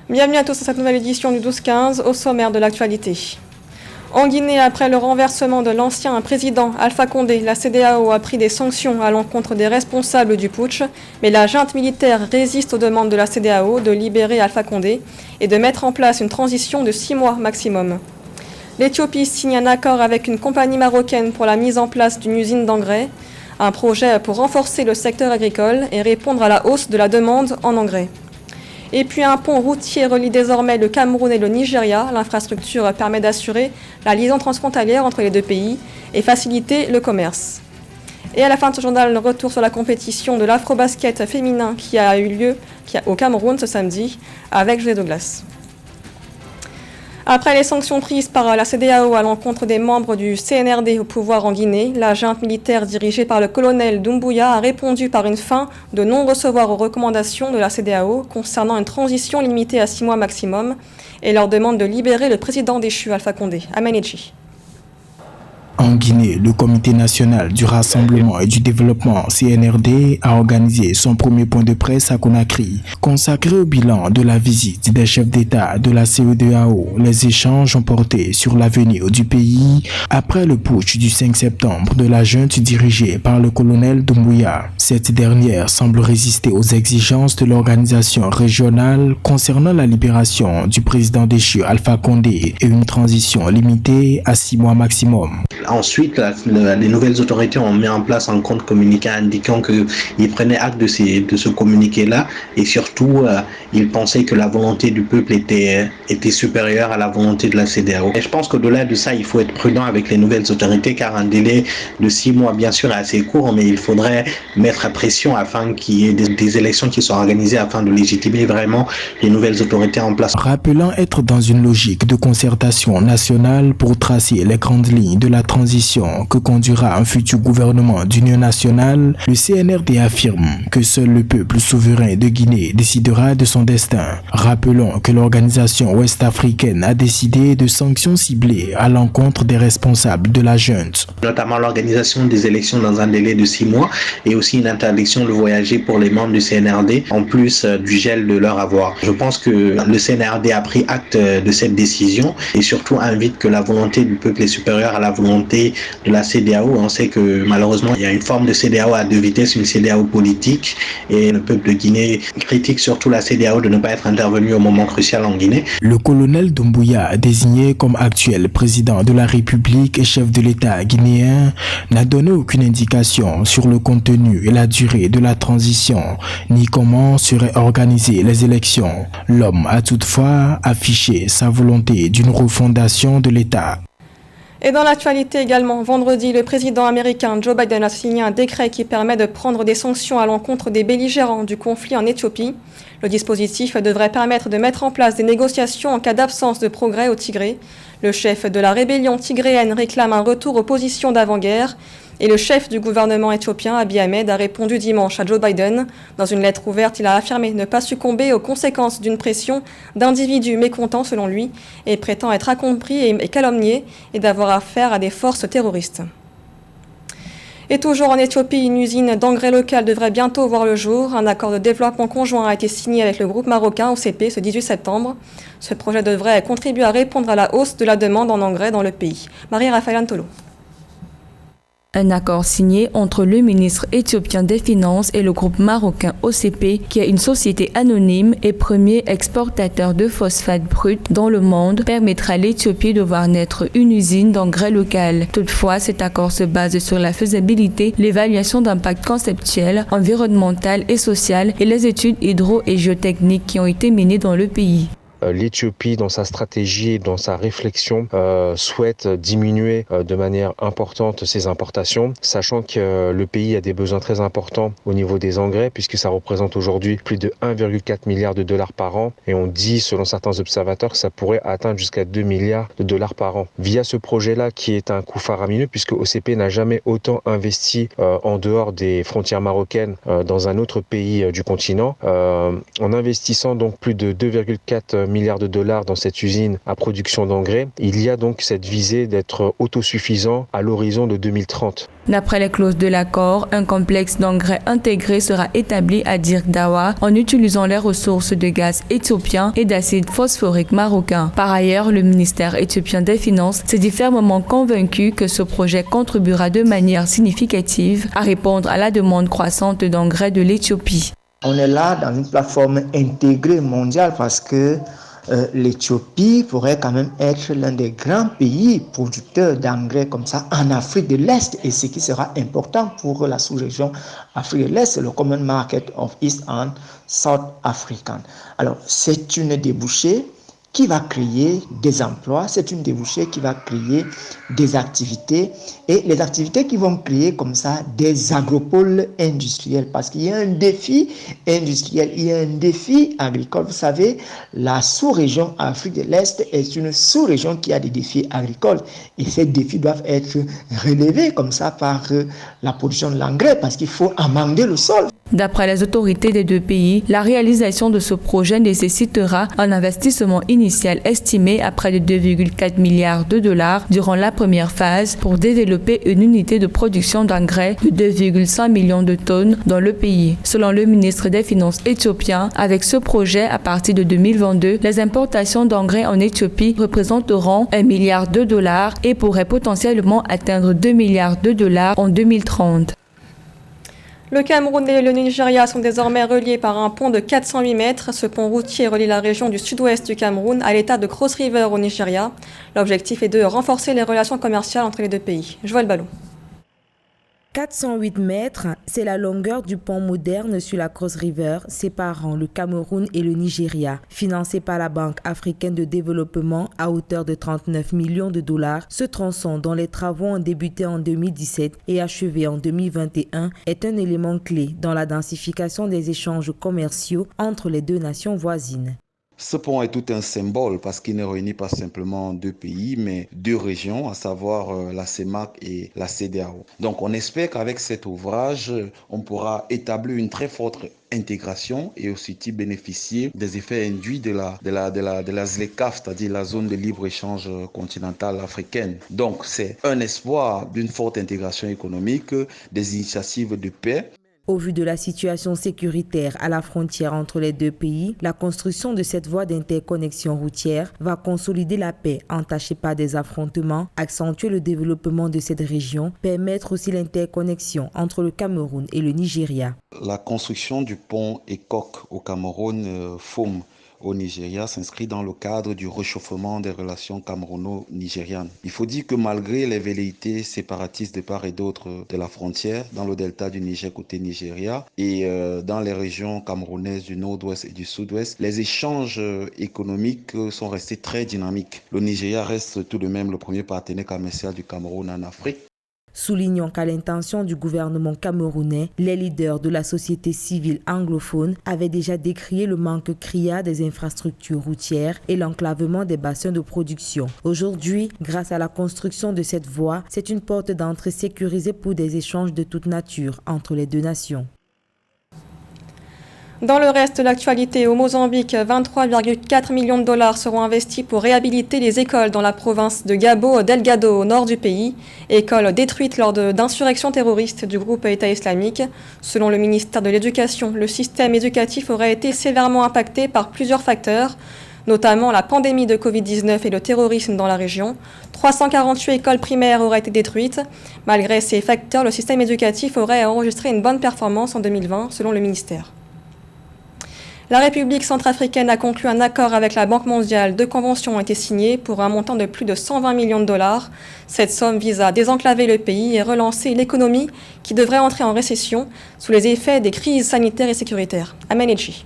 Bienvenue à tous à cette nouvelle édition du 12-15, au sommaire de l'actualité. En Guinée, après le renversement de l'ancien président Alpha Condé, la CEDEAO a pris des sanctions à l'encontre des responsables du putsch, mais la junte militaire résiste aux demandes de la CEDEAO de libérer Alpha Condé et de mettre en place une transition de 6 mois maximum. L'Éthiopie signe un accord avec une compagnie marocaine pour la mise en place d'une usine d'engrais, un projet pour renforcer le secteur agricole et répondre à la hausse de la demande en engrais. Et puis un pont routier relie désormais le Cameroun et le Nigeria. L'infrastructure permet d'assurer la liaison transfrontalière entre les deux pays et faciliter le commerce. Et à la fin de ce journal, le retour sur la compétition de l'afro-basket féminin qui a eu lieu au Cameroun ce samedi avec José Douglas. Après les sanctions prises par la CEDEAO à l'encontre des membres du CNRD au pouvoir en Guinée, la junte militaire dirigée par le colonel Doumbouya a répondu par une fin de non-recevoir aux recommandations de la CEDEAO concernant une transition limitée à 6 mois maximum et leur demande de libérer le président déchu Alpha Condé, Aménéchi. En Guinée, le Comité national du rassemblement et du développement CNRD a organisé son premier point de presse à Conakry. Consacré au bilan de la visite des chefs d'État de la CEDEAO, les échanges ont porté sur l'avenir du pays après le putsch du 5 septembre de la junte dirigée par le colonel Doumbouya. Cette dernière semble résister aux exigences de l'organisation régionale concernant la libération du président déchu Alpha Condé et une transition limitée à 6 mois maximum. Ensuite, les nouvelles autorités ont mis en place un compte communiqué indiquant qu'ils prenaient acte de ce communiqué-là et surtout, ils pensaient que la volonté du peuple était supérieure à la volonté de la CEDEAO. Et je pense qu'au-delà de ça, il faut être prudent avec les nouvelles autorités car un délai de 6 mois, bien sûr, est assez court, mais il faudrait mettre à pression afin qu'il y ait des élections qui soient organisées afin de légitimer vraiment les nouvelles autorités en place. Rappelant être dans une logique de concertation nationale pour tracer les grandes lignes de la transition que conduira un futur gouvernement d'union nationale, le CNRD affirme que seul le peuple souverain de Guinée décidera de son destin. Rappelons que l'organisation ouest-africaine a décidé de sanctions ciblées à l'encontre des responsables de la junte. Notamment l'organisation des élections dans un délai de 6 mois et aussi une interdiction de voyager pour les membres du CNRD en plus du gel de leur avoir. Je pense que le CNRD a pris acte de cette décision et surtout invite que la volonté du peuple est supérieure à la volonté de la CEDEAO. On sait que malheureusement il y a une forme de CEDEAO à deux vitesses, une CEDEAO politique, et le peuple de Guinée critique surtout la CEDEAO de ne pas être intervenu au moment crucial en Guinée. Le colonel Doumbouya, désigné comme actuel président de la République et chef de l'État guinéen, n'a donné aucune indication sur le contenu et la durée de la transition, ni comment seraient organisées les élections. L'homme a toutefois affiché sa volonté d'une refondation de l'État. Et dans l'actualité également, vendredi, le président américain Joe Biden a signé un décret qui permet de prendre des sanctions à l'encontre des belligérants du conflit en Éthiopie. Le dispositif devrait permettre de mettre en place des négociations en cas d'absence de progrès au Tigré. Le chef de la rébellion tigréenne réclame un retour aux positions d'avant-guerre. Et le chef du gouvernement éthiopien, Abiy Ahmed, a répondu dimanche à Joe Biden. Dans une lettre ouverte, il a affirmé ne pas succomber aux conséquences d'une pression d'individus mécontents, selon lui, et prétend être incompris et calomnié et d'avoir affaire à des forces terroristes. Et toujours en Éthiopie, une usine d'engrais local devrait bientôt voir le jour. Un accord de développement conjoint a été signé avec le groupe marocain OCP ce 18 septembre. Ce projet devrait contribuer à répondre à la hausse de la demande en engrais dans le pays. Marie-Raphaël Antolo. Un accord signé entre le ministre éthiopien des Finances et le groupe marocain OCP, qui est une société anonyme et premier exportateur de phosphate brut dans le monde, permettra à l'Éthiopie de voir naître une usine d'engrais local. Toutefois, cet accord se base sur la faisabilité, l'évaluation d'impact conceptuel, environnemental et social et les études hydro- et géotechniques qui ont été menées dans le pays. L'Éthiopie, dans sa stratégie et dans sa réflexion, souhaite diminuer de manière importante ses importations, sachant que le pays a des besoins très importants au niveau des engrais, puisque ça représente aujourd'hui plus de 1,4 milliard de dollars par an, et on dit, selon certains observateurs, que ça pourrait atteindre jusqu'à 2 milliards de dollars par an. Via ce projet-là, qui est un coût faramineux, puisque OCP n'a jamais autant investi en dehors des frontières marocaines dans un autre pays du continent, en investissant donc plus de 2,4 milliard de dollars dans cette usine à production d'engrais. Il y a donc cette visée d'être autosuffisant à l'horizon de 2030. D'après les clauses de l'accord, un complexe d'engrais intégré sera établi à Dirkdawa en utilisant les ressources de gaz éthiopiens et d'acide phosphorique marocain. Par ailleurs, le ministère éthiopien des Finances s'est dit fermement convaincu que ce projet contribuera de manière significative à répondre à la demande croissante d'engrais de l'Éthiopie. On est là dans une plateforme intégrée mondiale parce que l'Éthiopie pourrait quand même être l'un des grands pays producteurs d'engrais comme ça en Afrique de l'Est, et ce qui sera important pour la sous-région Afrique de l'Est, c'est le Common Market of East and South African. Alors c'est une débouchée qui va créer des emplois, c'est une débouchée qui va créer des activités, et les activités qui vont créer comme ça des agropoles industriels, parce qu'il y a un défi industriel, il y a un défi agricole. Vous savez, la sous-région Afrique de l'Est est une sous-région qui a des défis agricoles, et ces défis doivent être relevés comme ça par la production de l'engrais, parce qu'il faut amender le sol. D'après les autorités des deux pays, la réalisation de ce projet nécessitera un investissement initial estimé à près de 2,4 milliards de dollars durant la première phase pour développer une unité de production d'engrais de 2,5 millions de tonnes dans le pays. Selon le ministre des Finances éthiopien, avec ce projet, à partir de 2022, les importations d'engrais en Éthiopie représenteront 1 milliard de dollars et pourraient potentiellement atteindre 2 milliards de dollars en 2030. Le Cameroun et le Nigeria sont désormais reliés par un pont de 408 mètres. Ce pont routier relie la région du sud-ouest du Cameroun à l'état de Cross River au Nigeria. L'objectif est de renforcer les relations commerciales entre les deux pays. Joël Ballot. 408 mètres, c'est la longueur du pont moderne sur la Cross River séparant le Cameroun et le Nigeria. Financé par la Banque africaine de développement à hauteur de 39 millions de dollars, ce tronçon dont les travaux ont débuté en 2017 et achevé en 2021 est un élément clé dans la densification des échanges commerciaux entre les deux nations voisines. Ce pont est tout un symbole parce qu'il ne réunit pas simplement deux pays, mais deux régions, à savoir la CEMAC et la CEDEAO. Donc on espère qu'avec cet ouvrage, on pourra établir une très forte intégration et aussi bénéficier des effets induits de la ZLECAf, c'est-à-dire la zone de libre-échange continentale africaine. Donc c'est un espoir d'une forte intégration économique, des initiatives de paix. Au vu de la situation sécuritaire à la frontière entre les deux pays, la construction de cette voie d'interconnexion routière va consolider la paix entachée par des affrontements, accentuer le développement de cette région, permettre aussi l'interconnexion entre le Cameroun et le Nigeria. La construction du pont ECOC au Cameroun, FOM, au Nigeria s'inscrit dans le cadre du réchauffement des relations camerouno-nigérianes. Il faut dire que malgré les velléités séparatistes de part et d'autre de la frontière, dans le delta du Niger côté Nigeria et dans les régions camerounaises du nord-ouest et du sud-ouest, les échanges économiques sont restés très dynamiques. Le Nigeria reste tout de même le premier partenaire commercial du Cameroun en Afrique. Soulignant qu'à l'intention du gouvernement camerounais, les leaders de la société civile anglophone avaient déjà décrié le manque criard des infrastructures routières et l'enclavement des bassins de production. Aujourd'hui, grâce à la construction de cette voie, c'est une porte d'entrée sécurisée pour des échanges de toute nature entre les deux nations. Dans le reste de l'actualité, au Mozambique, 23,4 millions de dollars seront investis pour réhabiliter les écoles dans la province de Cabo Delgado, au nord du pays. Écoles détruites lors d'insurrections terroristes du groupe État islamique. Selon le ministère de l'Éducation, le système éducatif aurait été sévèrement impacté par plusieurs facteurs, notamment la pandémie de Covid-19 et le terrorisme dans la région. 348 écoles primaires auraient été détruites. Malgré ces facteurs, le système éducatif aurait enregistré une bonne performance en 2020, selon le ministère. La République centrafricaine a conclu un accord avec la Banque mondiale. 2 conventions ont été signées pour un montant de plus de 120 millions de dollars. Cette somme vise à désenclaver le pays et relancer l'économie qui devrait entrer en récession sous les effets des crises sanitaires et sécuritaires. Amen Edji.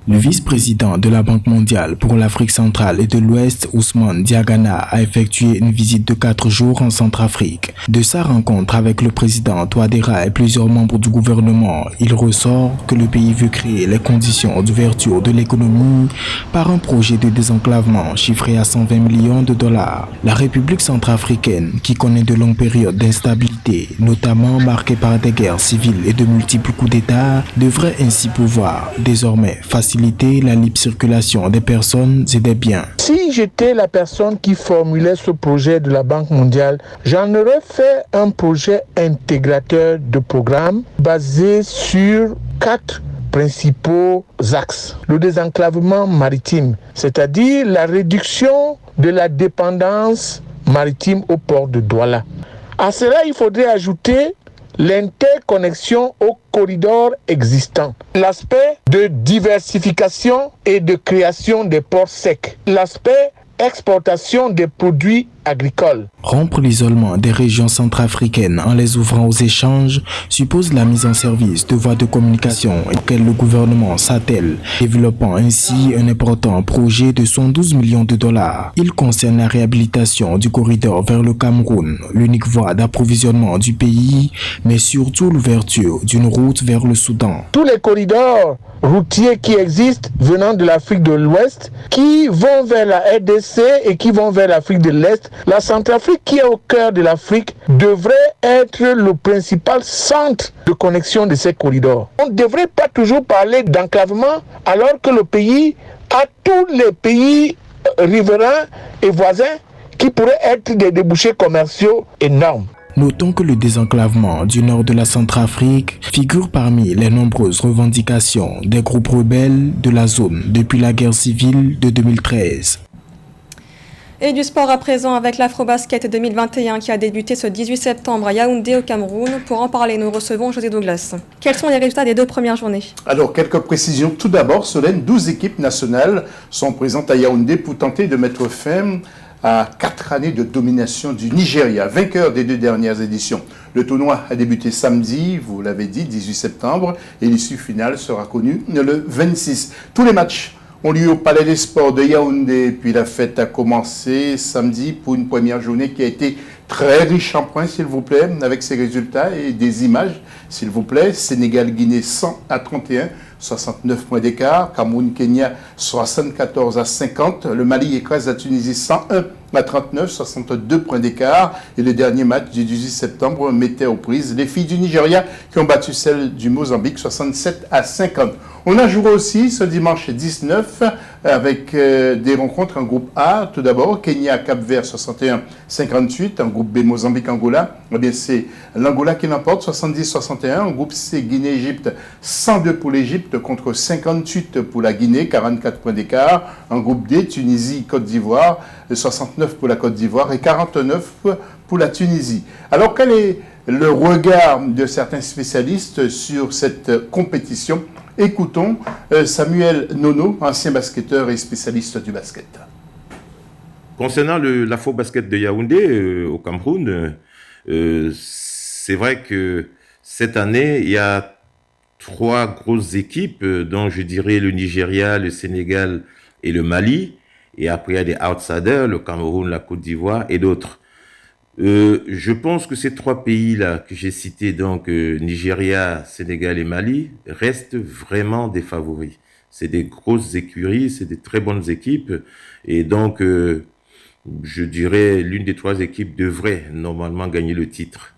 Le vice-président de la Banque mondiale pour l'Afrique centrale et de l'Ouest, Ousmane Diagana, a effectué une visite de 4 jours en Centrafrique. De sa rencontre avec le président Touadéra et plusieurs membres du gouvernement, il ressort que le pays veut créer les conditions d'ouverture de l'économie par un projet de désenclavement chiffré à 120 millions de dollars. La République centrafricaine, qui connaît de longues périodes d'instabilité instabilité, notamment marquée par des guerres civiles et de multiples coups d'État, devrait ainsi pouvoir désormais faciliter la libre circulation des personnes et des biens. Si j'étais la personne qui formulait ce projet de la Banque mondiale, j'en aurais fait un projet intégrateur de programme basé sur 4 principaux axes. Le désenclavement maritime, c'est-à-dire la réduction de la dépendance maritime au port de Douala. À cela, il faudrait ajouter l'interconnexion aux corridors existants, l'aspect de diversification et de création des ports secs, l'aspect exportation des produits agricoles. Rompre l'isolement des régions centrafricaines en les ouvrant aux échanges suppose la mise en service de voies de communication auxquelles le gouvernement s'attelle, développant ainsi un important projet de 112 millions de dollars. Il concerne la réhabilitation du corridor vers le Cameroun, l'unique voie d'approvisionnement du pays, mais surtout l'ouverture d'une route vers le Soudan. Tous les corridors routiers qui existent venant de l'Afrique de l'Ouest, qui vont vers la RDC et qui vont vers l'Afrique de l'Est, la Centrafrique qui est au cœur de l'Afrique devrait être le principal centre de connexion de ces corridors. On ne devrait pas toujours parler d'enclavement alors que le pays a tous les pays riverains et voisins qui pourraient être des débouchés commerciaux énormes. Notons que le désenclavement du nord de la Centrafrique figure parmi les nombreuses revendications des groupes rebelles de la zone depuis la guerre civile de 2013. Et du sport à présent avec l'Afrobasket 2021 qui a débuté ce 18 septembre à Yaoundé au Cameroun. Pour en parler, nous recevons José Douglas. Quels sont les résultats des 2 premières journées? Alors, quelques précisions. Tout d'abord, Solène, 12 équipes nationales sont présentes à Yaoundé pour tenter de mettre fin à 4 années de domination du Nigeria, vainqueur des 2 dernières éditions. Le tournoi a débuté samedi, vous l'avez dit, 18 septembre, et l'issue finale sera connue le 26. Tous les matchs ont lieu au Palais des Sports de Yaoundé, puis la fête a commencé samedi pour une première journée qui a été très riche en points, s'il vous plaît, avec ses résultats et des images, s'il vous plaît. Sénégal-Guinée 100-31. 69 points d'écart, Cameroun-Kenya 74-50, le Mali écrase la Tunisie 101-39, 62 points d'écart, et le dernier match du 18 septembre mettait aux prises les filles du Nigeria qui ont battu celles du Mozambique 67-50. On a joué aussi ce dimanche 19 avec des rencontres en groupe A. Tout d'abord, Kenya-Cap-Vert 61-58, en groupe B, Mozambique-Angola. Eh bien, c'est l'Angola qui l'emporte 70-61. En groupe C, Guinée-Égypte 102 pour l'Égypte contre 58 pour la Guinée, 44 points d'écart. En groupe D, Tunisie-Côte d'Ivoire 69 pour la Côte d'Ivoire et 49 pour la Tunisie. Alors, quel est le regard de certains spécialistes sur cette compétition? Écoutons Samuel Nono, ancien basketteur et spécialiste du basket. Concernant l'Afro-Basket de Yaoundé au Cameroun, c'est vrai que cette année, il y a 3 grosses équipes, dont je dirais le Nigeria, le Sénégal et le Mali. Et après, il y a des outsiders, le Cameroun, la Côte d'Ivoire et d'autres. Je pense que ces 3 pays-là que j'ai cités, donc Nigeria, Sénégal et Mali, restent vraiment des favoris. C'est des grosses écuries, c'est des très bonnes équipes. Et donc, je dirais, l'une des 3 équipes devrait normalement gagner le titre.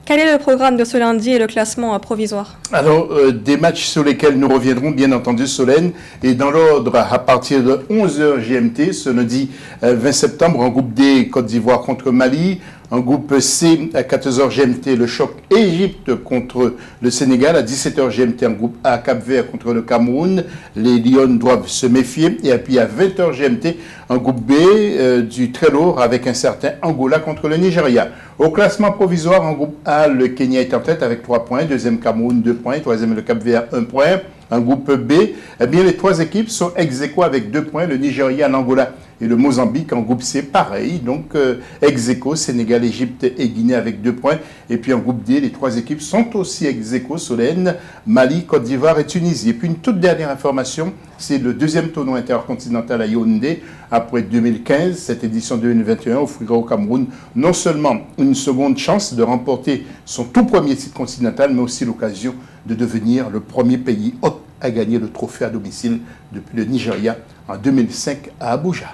Quel est le programme de ce lundi et le classement provisoire? Alors, des matchs sur lesquels nous reviendrons, bien entendu, Solène, et dans l'ordre à partir de 11h GMT, ce lundi 20 septembre, en groupe D, Côte d'Ivoire contre Mali. En groupe C, à 14h GMT, le choc Égypte contre le Sénégal. À 17h GMT, en groupe A, Cap-Vert contre le Cameroun. Les Lions doivent se méfier. Et puis à 20h GMT, en groupe B, du très lourd avec un certain Angola contre le Nigeria. Au classement provisoire, en groupe A, le Kenya est en tête avec 3 points. Deuxième, Cameroun, 2 points. Troisième, le Cap-Vert, 1 point. En groupe B, eh bien, les 3 équipes sont ex-aequo avec 2 points. Le Nigeria, l'Angola et le Mozambique. En groupe C, pareil. Donc, ex-aequo, Sénégal, Égypte et Guinée avec 2 points. Et puis en groupe D, les 3 équipes sont aussi ex-aequo, Solène, Mali, Côte d'Ivoire et Tunisie. Et puis une toute dernière information, c'est le 2e tournoi intercontinental à Yaoundé. Après 2015, cette édition 2021 offrira au Cameroun non seulement une seconde chance de remporter son tout premier titre continental, mais aussi l'occasion de devenir le premier pays hôte à gagner le trophée à domicile depuis le Nigeria en 2005 à Abuja.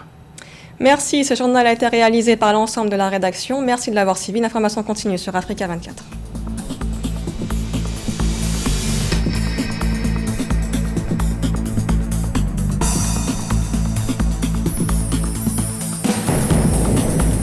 Merci, ce journal a été réalisé par l'ensemble de la rédaction. Merci de l'avoir suivi. L'information continue sur Africa 24.